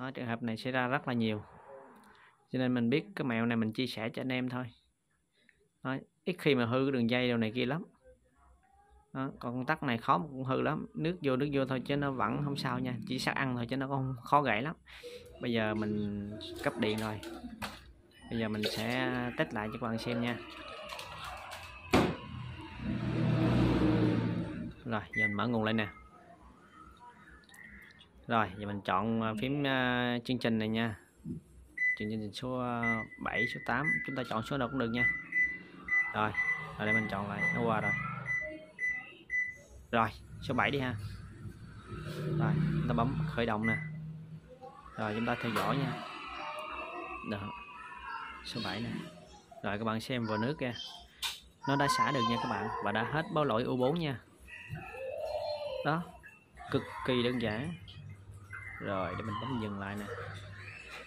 Đó, trường hợp này xảy ra rất là nhiều, cho nên mình biết cái mẹo này mình chia sẻ cho anh em thôi. Đó, ít khi mà hư cái đường dây đồ này kia lắm. Đó, còn công tắc này khó mà cũng hư lắm, nước vô thôi chứ nó vẫn không sao nha, chỉ sạc ăn thôi chứ nó không khó gãy lắm. Bây giờ mình cấp điện rồi, bây giờ mình sẽ test lại cho các bạn xem nha. Rồi giờ mình mở nguồn lên nè. Rồi giờ mình chọn phím chương trình này nha, chương trình số 7 số 8, chúng ta chọn số nào cũng được nha. Rồi ở đây mình chọn lại, nó qua rồi. Rồi số 7 đi ha. Rồi chúng ta bấm khởi động nè, rồi chúng ta theo dõi nha. Đó, số 7 nè. Rồi các bạn xem vào nước kìa, nó đã xả được nha các bạn, và đã hết báo lỗi U4 nha. Đó, cực kỳ đơn giản. Rồi để mình bấm dừng lại nè,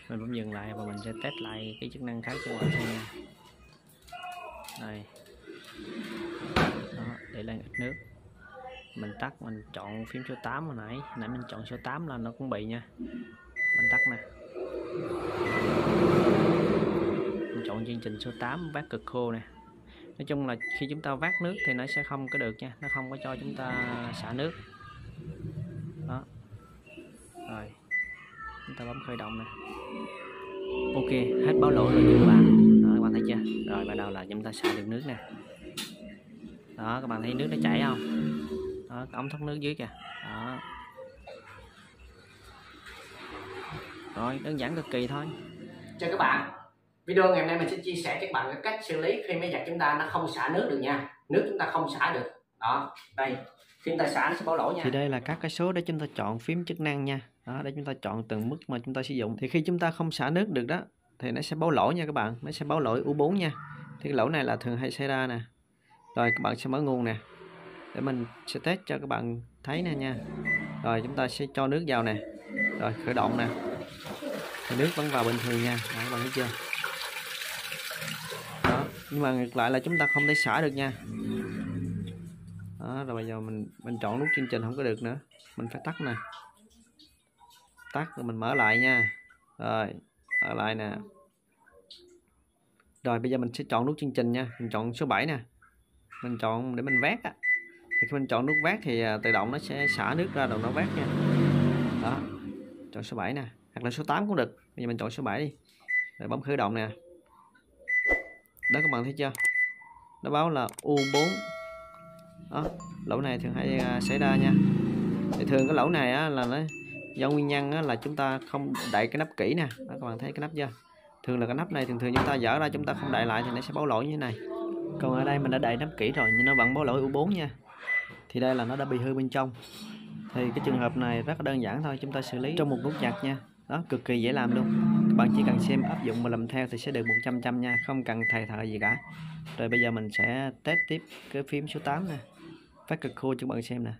mình bấm dừng lại và mình sẽ test lại cái chức năng khác cho các bạn xem nha. Đây. Đó, để lên ít nước, mình tắt, mình chọn phím số 8 hồi nãy mình chọn số 8 là nó cũng bị nha. Mình tắt nè, mình chọn chương trình số 8 vát cực khô nè. Nói chung là khi chúng ta vát nước thì nó sẽ không có được nha, nó không có cho chúng ta xả nước. Đó. Rồi chúng ta bấm khởi động nè. Ok, hết báo lỗi rồi nha các bạn. Đó, các bạn thấy chưa? Rồi bắt đầu là chúng ta xả được nước nè. Đó, các bạn thấy nước nó chảy không? Đó, cái ống thoát nước dưới kìa. Đó. Rồi, đơn giản cực kỳ thôi. Chào các bạn, video ngày hôm nay mình sẽ chia sẻ cho các bạn cái cách xử lý khi máy giặt chúng ta nó không xả nước được nha. Nước chúng ta không xả được. Đó, đây, khi chúng ta xả nó sẽ báo lỗi nha. Thì đây là các cái số để chúng ta chọn phím chức năng nha. Đó, để chúng ta chọn từng mức mà chúng ta sử dụng. Thì khi chúng ta không xả nước được đó thì nó sẽ báo lỗi nha các bạn, nó sẽ báo lỗi U4 nha. Thì cái lỗi này là thường hay xảy ra nè. Rồi các bạn sẽ mở nguồn nè, để mình sẽ test cho các bạn thấy nè nha. Rồi chúng ta sẽ cho nước vào nè, rồi khởi động nè, thì nước vẫn vào bình thường nha. Đó, các bạn thấy chưa? Đó, nhưng mà ngược lại là chúng ta không thể xả được nha. Đó, rồi bây giờ mình chọn nút chương trình không có được nữa, mình phải tắt nè, tắt rồi mình mở lại nha. Rồi mở lại nè. Rồi bây giờ mình sẽ chọn nút chương trình nha, mình chọn số 7 nè, mình chọn để mình vát á. Thì khi mình chọn nút vát thì tự động nó sẽ xả nước ra đầu nó vát nha. Đó, chọn số 7 nè, hoặc là số 8 cũng được. Bây giờ mình chọn số 7 đi, rồi bấm khởi động nè. Đó, các bạn thấy chưa, nó báo là U4. Đó, lỗi này thường hay xảy ra nha. Thì thường cái lỗi này á, là nó do nguyên nhân á, là chúng ta không đậy cái nắp kỹ nè. Đó, các bạn thấy cái nắp chưa, thường là cái nắp này thường chúng ta dở ra, chúng ta không đậy lại thì nó sẽ báo lỗi như thế này. Còn ở đây mình đã đậy nắp kỹ rồi nhưng nó vẫn báo lỗi U4 nha. Thì đây là nó đã bị hư bên trong. Thì cái trường hợp này rất là đơn giản thôi, chúng ta xử lý trong một nút giặt nha. Đó, cực kỳ dễ làm luôn. Các bạn chỉ cần xem áp dụng và làm theo thì sẽ được 100% nha, không cần thầy thợ gì cả. Rồi bây giờ mình sẽ test tiếp cái phím số 8 nè, phát cực khô cho các bạn xem nè.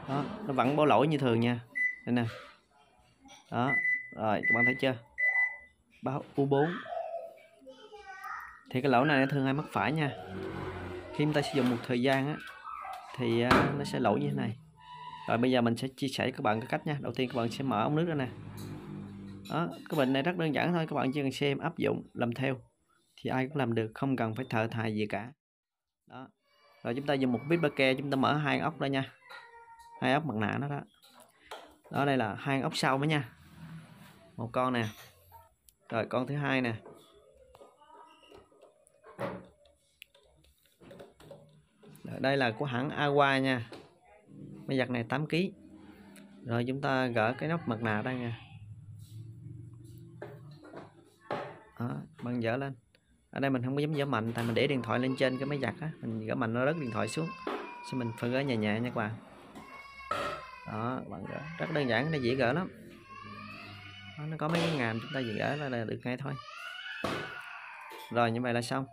Đó, nó vẫn báo lỗi như thường nha. Đây nè. Đó, rồi các bạn thấy chưa, báo U4. Thì cái lỗi này nó thường hay mắc phải nha. Khi chúng ta sử dụng một thời gian á thì nó sẽ lỗi như thế này. Rồi bây giờ mình sẽ chia sẻ với các bạn cái cách nha. Đầu tiên các bạn sẽ mở ống nước ra nè. Đó, cái bệnh này rất đơn giản thôi, các bạn chỉ cần xem áp dụng làm theo thì ai cũng làm được, không cần phải thợ thài gì cả. Đó. Rồi chúng ta dùng một bit ba ke, chúng ta mở hai ốc ra nha, hai ốc mặt nạ nó đó. Đó, đây là hai ốc sau mới nha, một con nè, rồi con thứ hai nè. Đây là của hãng Awa nha, máy giặt này 8 kg. Rồi chúng ta gỡ cái nắp mặt nạ ra nha. Đó, bạn dỡ lên. Ở đây mình không có dám dỡ mạnh, tại mình để điện thoại lên trên cái máy giặt á, mình gỡ mạnh nó rớt điện thoại xuống, thì mình phải gỡ nhẹ nhẹ nha các bạn. Đó, bạn gỡ rất đơn giản, cái này dễ gỡ lắm. Đó, nó có mấy cái ngàm, chúng ta chỉ gỡ là được ngay thôi. Rồi như vậy là xong.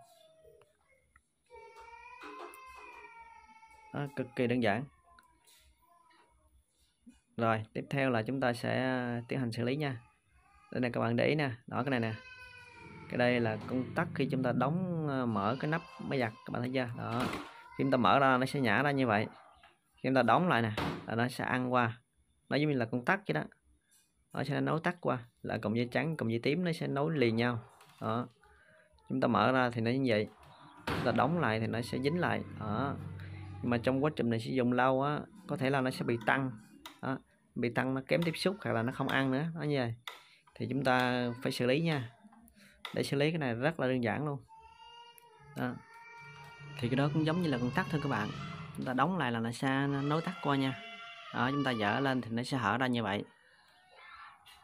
Đó, cực kỳ đơn giản. Rồi tiếp theo là chúng ta sẽ tiến hành xử lý nha. Đây này các bạn để ý nè, đó cái này nè, cái đây là công tắc khi chúng ta đóng mở cái nắp máy giặt, các bạn thấy chưa. Đó, khi chúng ta mở ra nó sẽ nhả ra như vậy, khi chúng ta đóng lại nè là nó sẽ ăn qua, nó giống như là công tắc vậy đó. nó sẽ nối tắt qua, là cộng dây trắng cộng dây tím nó sẽ nối liền nhau. Đó, chúng ta mở ra thì nó như vậy, chúng ta đóng lại thì nó sẽ dính lại. Đó, nhưng mà trong quá trình này sử dụng lâu á, có thể là nó sẽ bị tăng. Đó, bị tăng, nó kém tiếp xúc hoặc là nó không ăn nữa, nó như vậy thì chúng ta phải xử lý nha. Để xử lý cái này rất là đơn giản luôn. Đó, thì cái đó cũng giống như là con tắt thôi các bạn, chúng ta đóng lại là nó sẽ nối tắt qua nha. Đó, chúng ta dỡ lên thì nó sẽ hở ra như vậy.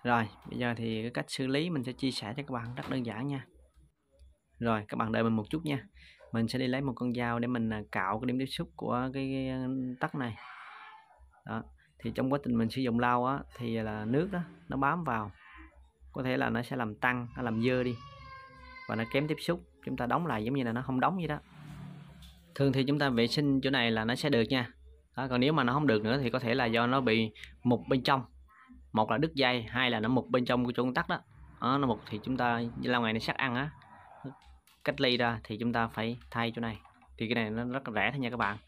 Rồi bây giờ thì cái cách xử lý mình sẽ chia sẻ cho các bạn rất đơn giản nha. Rồi các bạn đợi mình một chút nha, mình sẽ đi lấy một con dao để mình cạo cái điểm tiếp xúc của cái tắt này. Đó, thì trong quá trình mình sử dụng lâu á thì là nước đó nó bám vào, có thể là nó sẽ làm tăng, nó làm dơ đi và nó kém tiếp xúc. Chúng ta đóng lại giống như là nó không đóng vậy đó. Thường thì chúng ta vệ sinh chỗ này là nó sẽ được nha. Đó, còn nếu mà nó không được nữa thì có thể là do nó bị mục bên trong, một là đứt dây, hai là nó mục bên trong của chỗ công tắc đó. Đó, nó mục thì chúng ta lâu ngày nó sắc ăn á, cách ly ra thì chúng ta phải thay chỗ này. Thì cái này nó rất là rẻ thôi nha các bạn,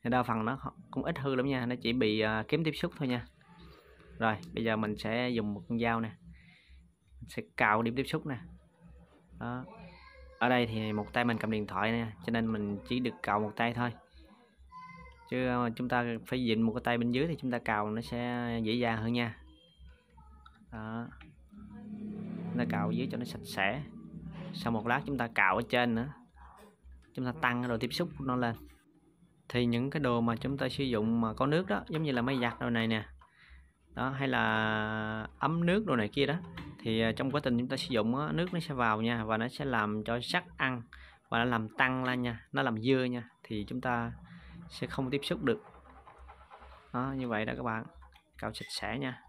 thì đa phần nó cũng ít hư lắm nha, nó chỉ bị kém tiếp xúc thôi nha. Rồi bây giờ mình sẽ dùng một con dao nè, mình sẽ cạo điểm tiếp xúc nè. Đó, ở đây thì một tay mình cầm điện thoại nè, cho nên mình chỉ được cạo một tay thôi, chứ chúng ta phải dịnh một cái tay bên dưới thì chúng ta cào nó sẽ dễ dàng hơn nha. Đó, chúng ta cạo dưới cho nó sạch sẽ. Sau một lát chúng ta cạo ở trên nữa, chúng ta tăng cái độ tiếp xúc của nó lên. Thì những cái đồ mà chúng ta sử dụng mà có nước đó, giống như là máy giặt đồ này nè, đó, hay là ấm nước đồ này kia đó, thì trong quá trình chúng ta sử dụng đó, nước nó sẽ vào nha, và nó sẽ làm cho sắc ăn và nó làm tăng lên nha, nó làm dơ nha, thì chúng ta sẽ không tiếp xúc được. Đó, như vậy đó các bạn, cạo sạch sẽ nha.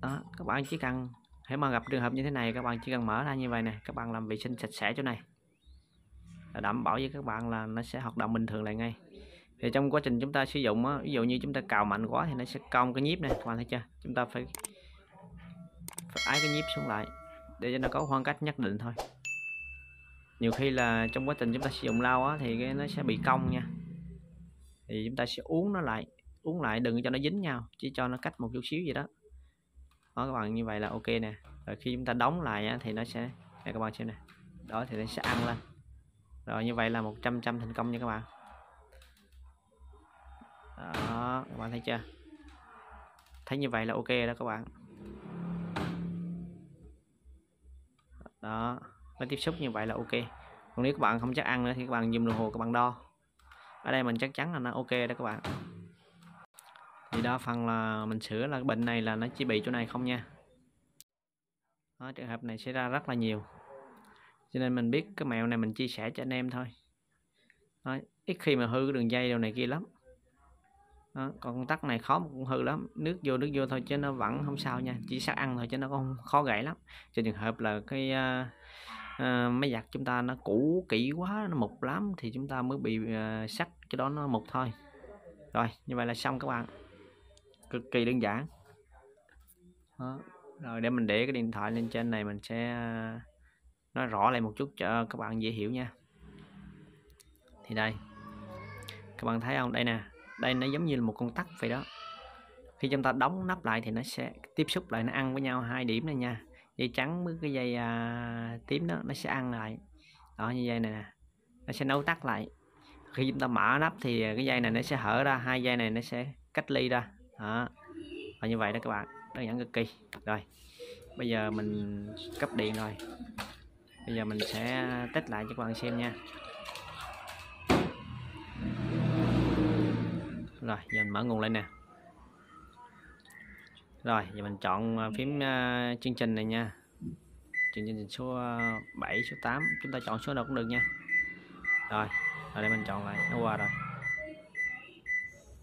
Đó, các bạn chỉ cần hãy mà gặp trường hợp như thế này, các bạn chỉ cần mở ra như vậy nè, các bạn làm vệ sinh sạch sẽ chỗ này là đảm bảo với các bạn là nó sẽ hoạt động bình thường lại ngay. Thì trong quá trình chúng ta sử dụng á, ví dụ như chúng ta cào mạnh quá thì nó sẽ cong cái nhíp này, các bạn thấy chưa, chúng ta phải ái cái nhíp xuống lại để cho nó có khoảng cách nhất định thôi. Nhiều khi là trong quá trình chúng ta sử dụng lâu á thì cái nó sẽ bị cong nha, thì chúng ta sẽ uốn nó lại, uốn lại đừng cho nó dính nhau, chỉ cho nó cách một chút xíu gì đó. Đó các bạn, như vậy là ok nè. Rồi khi chúng ta đóng lại á, thì nó sẽ đây các bạn xem nè, đó thì nó sẽ ăn lên. Rồi như vậy là 100% thành công nha các bạn. Đó, các bạn thấy chưa, thấy như vậy là ok đó các bạn. Đó, nó tiếp xúc như vậy là ok. Còn nếu các bạn không chắc ăn nữa thì các bạn dùng đồng hồ các bạn đo. Ở đây mình chắc chắn là nó ok đó các bạn. Thì đa phần là mình sửa là cái bệnh này là nó chỉ bị chỗ này không nha. Đó, trường hợp này xảy ra rất là nhiều, cho nên mình biết cái mẹo này mình chia sẻ cho anh em thôi. Đó, ít khi mà hư cái đường dây đồ này kia lắm. Đó, còn con tắc này khó mà cũng hư lắm, nước vô thôi chứ nó vẫn không sao nha, chỉ sắc ăn thôi chứ nó không khó gãy lắm. Trên trường hợp là cái máy giặt chúng ta nó cũ kỹ quá, nó mục lắm thì chúng ta mới bị sắt cái đó nó mục thôi. Rồi như vậy là xong các bạn, cực kỳ đơn giản. Đó. Rồi để mình để cái điện thoại lên trên này, mình sẽ nói rõ lại một chút cho các bạn dễ hiểu nha. Thì đây các bạn thấy không, đây nè, đây nó giống như là một con tắc vậy đó. Khi chúng ta đóng nắp lại thì nó sẽ tiếp xúc lại, nó ăn với nhau hai điểm này nha, dây trắng với cái dây tím đó nó sẽ ăn lại. Đó, như dây này nè, nó sẽ nấu tắt lại. Khi chúng ta mở nắp thì cái dây này nó sẽ hở ra, hai dây này nó sẽ cách ly ra. Đó, và như vậy đó các bạn, đơn giản cực kỳ. Rồi bây giờ mình cấp điện rồi, bây giờ mình sẽ test lại cho các bạn xem nha. Rồi giờ mình mở nguồn lên nè. Rồi giờ mình chọn phím chương trình này nha, chương trình số 7, số 8, chúng ta chọn số nào cũng được nha. Rồi ở đây mình chọn lại, nó qua rồi.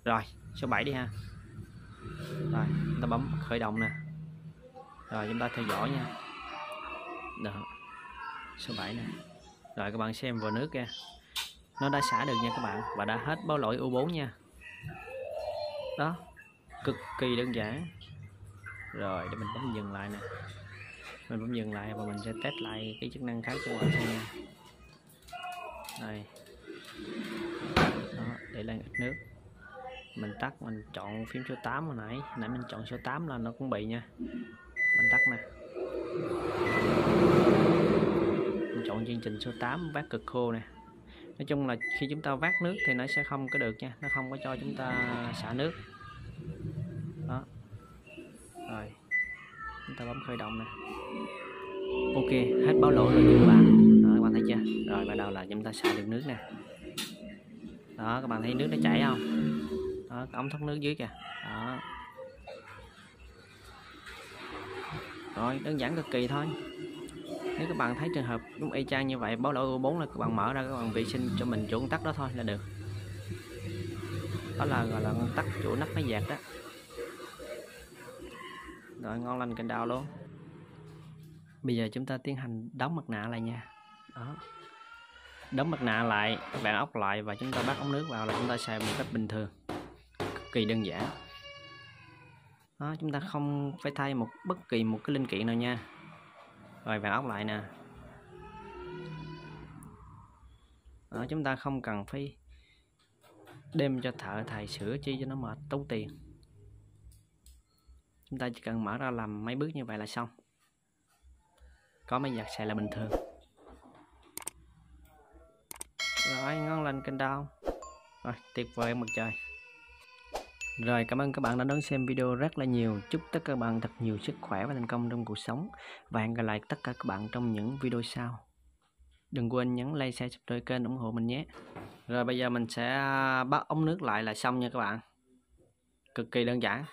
Rồi số 7 đi ha. Rồi chúng ta bấm khởi động nè, rồi chúng ta theo dõi nha. Đó, số 7 nè. Rồi các bạn xem vào nước kìa, nó đã xả được nha các bạn, và đã hết báo lỗi U4 nha. Đó, cực kỳ đơn giản. Rồi để mình bấm dừng lại nè, mình bấm dừng lại và mình sẽ test lại cái chức năng khác cho các bạn xem nha. Đây. Đó, để lên ít nước. Mình tắt, mình chọn phím số 8 hồi nãy mình chọn số 8 là nó cũng bị nha. Mình tắt nè, mình chọn chương trình số 8 vát cực khô nè. Nói chung là khi chúng ta vát nước thì nó sẽ không có được nha, nó không có cho chúng ta xả nước đó. Rồi chúng ta bấm khởi động nè. Ok, hết báo lỗi rồi nha các bạn. Đó, các bạn thấy chưa? Rồi bắt đầu là chúng ta xả được nước nè. Đó, các bạn thấy nước nó chảy không? Đó, cái ống thoát nước dưới kìa. Đó. Rồi, đơn giản cực kỳ thôi. Nếu các bạn thấy trường hợp đúng y chang như vậy, báo lỗi U4 là các bạn mở ra, các bạn vệ sinh cho mình chỗ công tắc đó thôi là được. Đó là gọi là công tắc chỗ nắp máy giặt đó. Rồi, ngon lành cành đào luôn. Bây giờ chúng ta tiến hành đóng mặt nạ lại nha. Đó. Đóng mặt nạ lại, bạn ốc lại và chúng ta bắt ống nước vào là chúng ta xài một cách bình thường, cực kỳ đơn giản. Đó, chúng ta không phải thay bất kỳ một cái linh kiện nào nha. Rồi bạn ốc lại nè. Đó, chúng ta không cần phải đem cho thợ thầy sửa chi cho nó mệt tốn tiền. Chúng ta chỉ cần mở ra làm mấy bước như vậy là xong. Có máy giặt xài là bình thường. Rồi, ngon lành cành đào. Rồi, tuyệt vời mặt trời. Rồi, cảm ơn các bạn đã đón xem video rất là nhiều. Chúc tất cả các bạn thật nhiều sức khỏe và thành công trong cuộc sống. Và hẹn gặp lại tất cả các bạn trong những video sau. Đừng quên nhấn like, share, subscribe kênh ủng hộ mình nhé. Rồi bây giờ mình sẽ bắt ống nước lại là xong nha các bạn. Cực kỳ đơn giản.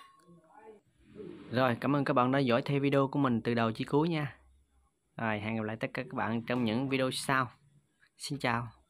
Rồi, cảm ơn các bạn đã dõi theo video của mình từ đầu chí cuối nha. Rồi, hẹn gặp lại tất cả các bạn trong những video sau. Xin chào.